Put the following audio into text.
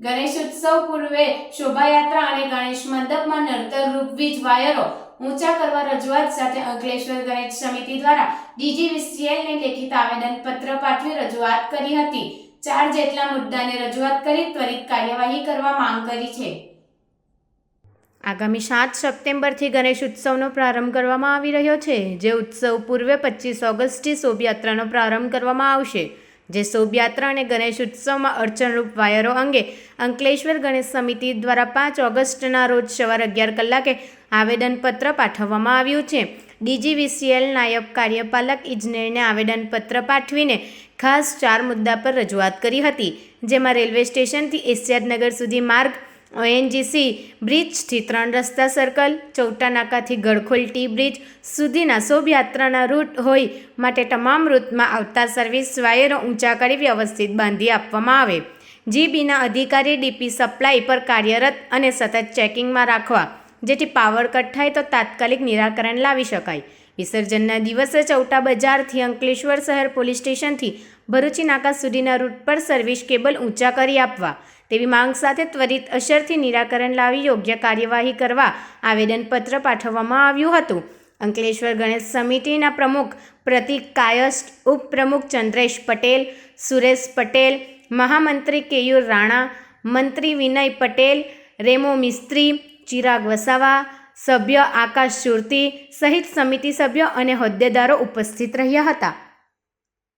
ગણેશોત્સવ પૂર્વે શોભાયાત્રા અને ગણેશ મંડપમાં નડતરરૂપ વીજ વાયરો ઊંચા કરવા રજૂઆત સાથે અંકલેશ્વર ગણેશ સમિતિ દ્વારા ડીજીવીસીએલને લેખિત આવેદનપત્ર પાઠવી રજૂઆત કરી હતી. 4 જેટલા મુદ્દાને રજૂઆત કરી ત્વરિત કાર્યવાહી કરવા માંગ કરી છે. આગામી 7 સપ્ટેમ્બરથી ગણેશ ઉત્સવનો પ્રારંભ કરવામાં આવી રહ્યો છે, જે ઉત્સવ પૂર્વે 25 ઓગસ્ટથી શોભાયાત્રાનો પ્રારંભ કરવામાં આવશે. જે શોભાયાત્રા અને ગણેશ ઉત્સવમાં અડચણરૂપ વાયરો અંગે અંકલેશ્વર ગણેશ સમિતિ દ્વારા 5 ઓગસ્ટના રોજ સવારે 11 કલાકે આવેદનપત્ર પાઠવવામાં આવ્યું છે. ડીજીવીસીએલ નાયબ કાર્યપાલક ઇજનેરને આવેદનપત્ર પાઠવીને ખાસ 4 મુદ્દા પર રજૂઆત કરી હતી, જેમાં રેલવે સ્ટેશનથી એશિયાદનગર સુધી માર્ગ, ઓએનજીસી બ્રિજથી 3 રસ્તા સર્કલ, ચૌટા નાકાથી ગડખોલ ટી બ્રિજ સુધીના શોભાયાત્રાના રૂટ હોય માટે તમામ રૂટમાં આવતા સર્વિસ વાયરો ઊંચા કરી વ્યવસ્થિત બાંધી આપવામાં આવે. જીબીના અધિકારી ડીપી સપ્લાય પર કાર્યરત અને સતત ચેકિંગમાં રાખવા, જેથી પાવર કટ થાય તો તાત્કાલિક નિરાકરણ લાવી શકાય. વિસર્જનના દિવસે ચૌટા બજારથી અંકલેશ્વર શહેર પોલીસ સ્ટેશનથી ભરૂચી નાકા સુધીના રૂટ પર સર્વિસ કેબલ ઊંચા કરી આપવા તેવી માંગ સાથે ત્વરિત અસરથી નિરાકરણ લાવી યોગ્ય કાર્યવાહી કરવા આવેદનપત્ર પાઠવવામાં આવ્યું હતું. અંકલેશ્વર ગણેશ સમિતિના પ્રમુખ પ્રતિક કાયસ્થ, ઉપપ્રમુખ ચંદ્રેશ પટેલ, સુરેશ પટેલ, મહામંત્રી કેયુર રાણા, મંત્રી વિનય પટેલ, રેમો મિસ્ત્રી, ચિરાગ વસાવા, સભ્ય આકાશ સુરતી સહિત સમિતિ સભ્યો અને હોદ્દેદારો ઉપસ્થિત રહ્યા હતા.